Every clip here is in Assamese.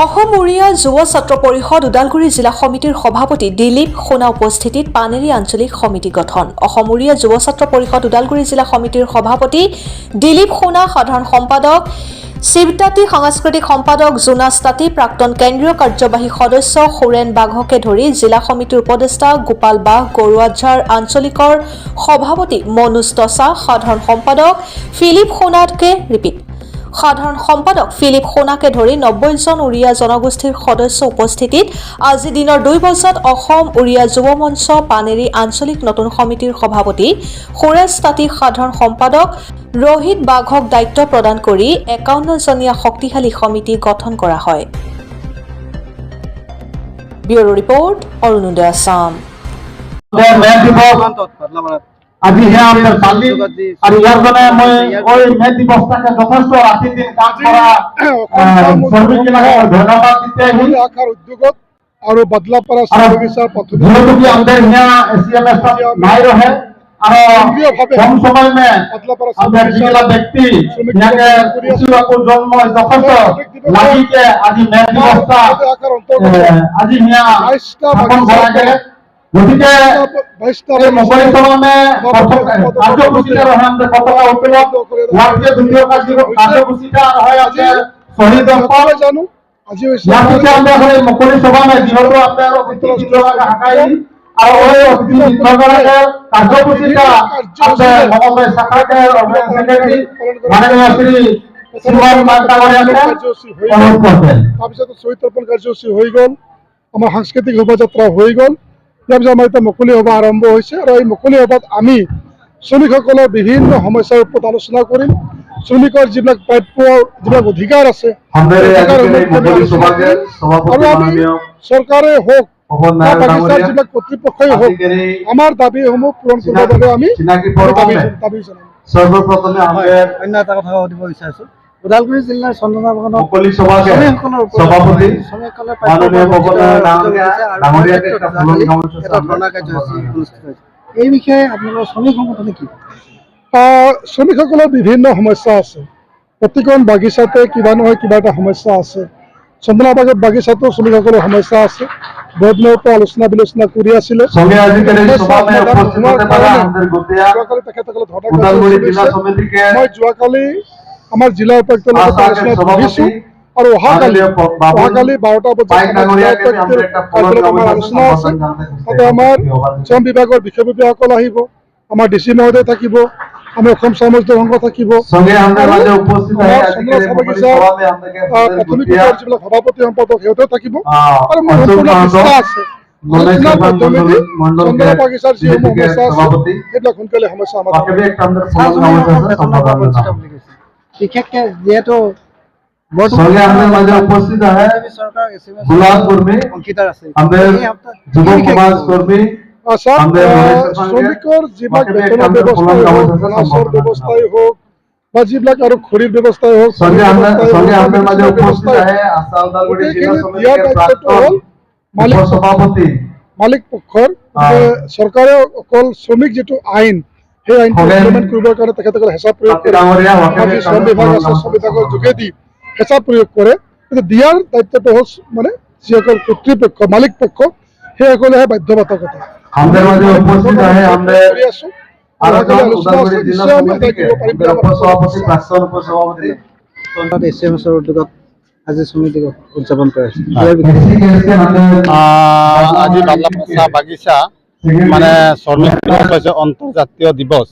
অসম উড়িয়া যুৱ ছাত্ৰ পৰিষদ ওদালগুৰি জিলা সমিতিৰ সভাপতি দিলীপ সোণা উপস্থিতিত পানেৰী আঞ্চলিক সমিতি গঠন। অসম উড়িয়া যুৱ ছাত্ৰ পৰিষদ ওদালগুৰি জিলা সমিতিৰ সভাপতি দিলীপ সোণা, সাধাৰণ সম্পাদক শিৱতাঁতী, সাংস্কৃতিক সম্পাদক জোনাছ তাঁতী, প্ৰাক্তন কেন্দ্ৰীয় কাৰ্যবাহী সদস্য সুৰেণ বাঘকে ধৰি জিলা সমিতিৰ উপদেষ্টা গোপাল বাঘ, গৰুৱাঝাৰ আঞ্চলিকৰ সভাপতি মনোজ টছা, সাধাৰণ সম্পাদক ফিলিপ সোণাকে ধৰি 90 জন উড়িয়া জনগোষ্ঠীৰ সদস্য উপস্থিতিত আজি দিনৰ 2 বজাত অসম উড়িয়া যুৱ মঞ্চ পানেৰী আঞ্চলিক নতুন সমিতিৰ সভাপতি সুৰেশ তাঁতী, সাধাৰণ সম্পাদক ৰোহিত বাঘক দায়িত্ব প্ৰদান কৰি 51জনীয়া শক্তিশালী সমিতি গঠন কৰা হয়। Bureau report, Orunodoi Assam. আজি আমাদের পালি আর ইয়ার জন্য মই ওই মে দিবসটাকে যথেষ্ট রাতি দিন কাজ করা শ্রমিকবিলাকে ধন্যবাদ দিতে হই আকার উদ্যোগত আর বদলাপাড়া সহযোগিতা পদ্ধতি যেহেতু কি আমাদের यहाँ एसएमएस নাই রহে আর কম সময় में আমাদের जिला व्यक्ति ইয়াকে উচিত জন্ম যথেষ্ট লাগিকে আজি মে দিবসটা আজি यहाँ স্থাপন করা গেলে গতিকে মোবাইল সময়ে প্রথম কার্যসূচিটা রহে আমাদের পতাকা উত্তোলন ওয়ার্ডে দ্বিতীয় কার্যসূচিটা হয় আমাদের শহীদ স্তম্ভ জানো আজি ইয়ার পিছনে আমরা এখন মুকলি সভা में যেহেতু আপনার অতিথি বিভাগ হাকাই আর ওই অতিথি বিভাগের কার্যসূচিটা আমাদের মহোদয় শাখার সেক্রেটারি মাননীয় শ্রী শ্রীমান মার্কাগরিয়াকে অনুরোধ করতেন। তাৰপিছত শহীদ তৰ্পণ কাৰ্যসূচী হৈ গ'ল, আমাৰ সাংস্কৃতিক শোভাযাত্ৰা হৈ গ'ল। ইয়াৰ পিছত আমাৰ এতিয়া মুকলি সভা আৰম্ভ হৈছে আৰু এই মুকলি সভাত আমি শ্ৰমিকসকলৰ বিভিন্ন সমস্যাৰ ওপৰত আলোচনা কৰিম। শ্ৰমিকৰ যিবিলাক প্ৰাপ্য যিবিলাক অধিকাৰ আছে আৰু আমি চৰকাৰে হওক বা বাগিচাৰ যিবিলাক কৰ্তৃপক্ষই হওক আমাৰ দাবীসমূহ পূৰণ কৰিবৰ বাবে আমি দাবী জনাম। সৰ্বপ্ৰথমে আমাদেৰ অন্য এটা কথা সুধিব বিচাৰিছো, ওদালগুৰি জিলাৰ চন্দনাবাগানৰ মুকলি সভাকে সভাপতি মাননীয় ভগৱানৰ ডাঙৰীয়াকে এটা ধৰ্ণা কাৰ্যসূচী অনুষ্ঠিত হৈছে। এই বিষয়ে আপোনালোকৰ শ্ৰমিক সংগঠনে কি? শ্ৰমিকসকলৰ বিভিন্ন সমস্যা আছে। প্ৰতিখন বাগিচাতে কিবা নহয় কিবা এটা সমস্যা আছে। চন্দনাবাগত বাগিচাতো শ্ৰমিকসকলৰ সমস্যা আছে। বহুত দিনৰ পৰা আলোচনা বিলোচনা কৰি আছিলে। মই যোৱাকালি আমাৰ জিলাৰ উপায়ুক্তৰ লগত আলোচনা কৰিছো আৰু অহাকালি 12টা বজাত আমাৰ আলোচনা আছে। তাতে আমাৰ শ্ৰম বিভাগৰ বিষয়ববীয়াসকল আহিব, আমাৰ ডিচি মহোদয় থাকিব, আমি অসম চামুচ সংঘ থাকিব, প্ৰাথমিক যিবিলাক সভাপতি সম্পাদক সিহঁতে থাকিব আৰু মোৰ সম্পূৰ্ণ বিশ্বাস আছে আলোচনাৰ মাধ্যমেদি চন্দনা বাগিচাৰ যিসমূহ সমস্যা আছে সেইবিলাক সোনকালে সমস্যা সমাধান বিশেষকে যিহেতু উপস্থিত আছে গুলাম কর্মী অংশীদাৰ আছে যুৱ সমাজ কৰ্মী শ্ৰমিকৰ যিবিলাক বেতনৰ ব্যৱস্থাই হওক, বোনাছৰ ব্যৱস্থাই হওক বা যিবিলাক আৰু খৰিৰ ব্যৱস্থাই হওক, দিয়াৰ দায়িত্বটো হ'ল মালিক পক্ষৰ। চৰকাৰে অকল শ্ৰমিক যিটো আইন সেই আইনটো ইমপ্লিমেণ্ট কৰিবৰ কাৰণে তেখেতসকলে হেঁচা প্ৰয়োগ কৰে। আমাৰ যি শ্ৰম বিভাগ আছে শ্ৰম বিভাগৰ যোগেদি হেঁচা প্ৰয়োগ কৰে। কিন্তু দিয়াৰ দায়িত্বটো হ'ল মানে যিসকল কৰ্তৃপক্ষ মালিক পক্ষ সেইসকলেহে বাধ্যবাধকতা। আমাদেৰ মাঝে উপস্থিত আছে আমাদেৰ আজি সমিতি উদযাপন কৰে। আজি বাদলাপাৰা বাগিচা মানে শ্ৰমিক দিৱস হৈছে আন্তৰ্জাতীয় দিৱস।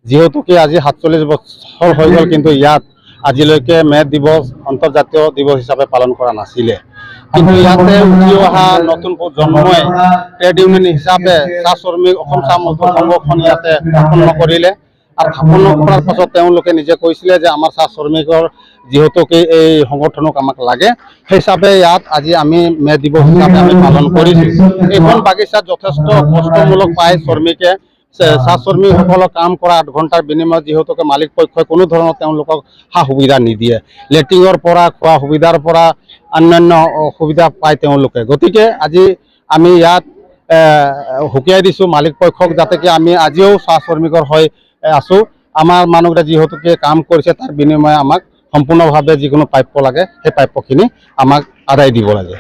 যিহেতু কি আজি 47 বছৰ হৈ গ'ল, কিন্তু ইয়াত আজিলৈকে মে দিৱস আন্তৰ্জাতীয় দিৱস হিচাপে পালন কৰা নাছিলে। কিন্তু ইয়াতে উঠি অহা নতুন প্ৰজন্মই ট্ৰেড ইউনিয়ন হিচাপে চাহ শ্ৰমিক অসম চাহ মজদুৰ সংঘখন ইয়াতে স্থাপন কৰিলে আৰু স্থাপন কৰাৰ পাছত তেওঁলোকে নিজে কৈছিলে যে আমাৰ চাহ শ্ৰমিকৰ যিহেতু কি এই সংগঠনক আমাক লাগে, সেই হিচাপে ইয়াত আজি আমি মে দিৱস হিচাপে আমি পালন কৰিছোঁ। এইখন বাগিচাত যথেষ্ট কষ্টমূলক পায় শ্ৰমিকে। চাহ শ্ৰমিকসকলক কাম কৰা 8 ঘণ্টাৰ বিনিময়ত যিহেতুকে মালিক পক্ষই কোনো ধৰণৰ তেওঁলোকক সা সুবিধা নিদিয়ে। লেট্ৰিনৰ পৰা খোৱা সুবিধাৰ পৰা অন্যান্য সুবিধা পায় তেওঁলোকে। গতিকে আজি আমি ইয়াত হুকিয়াই দিছোঁ মালিক পক্ষক যাতে কি আমি আজিও চাহ শ্ৰমিকৰ হৈ আছোঁ। আমাৰ মানুহকেইটা যিহেতুকে কাম কৰিছে তাৰ বিনিময়ে আমাক সম্পূৰ্ণভাৱে যিকোনো প্ৰাপ্য লাগে সেই প্ৰাপ্যখিনি আমাক আদায় দিব লাগে।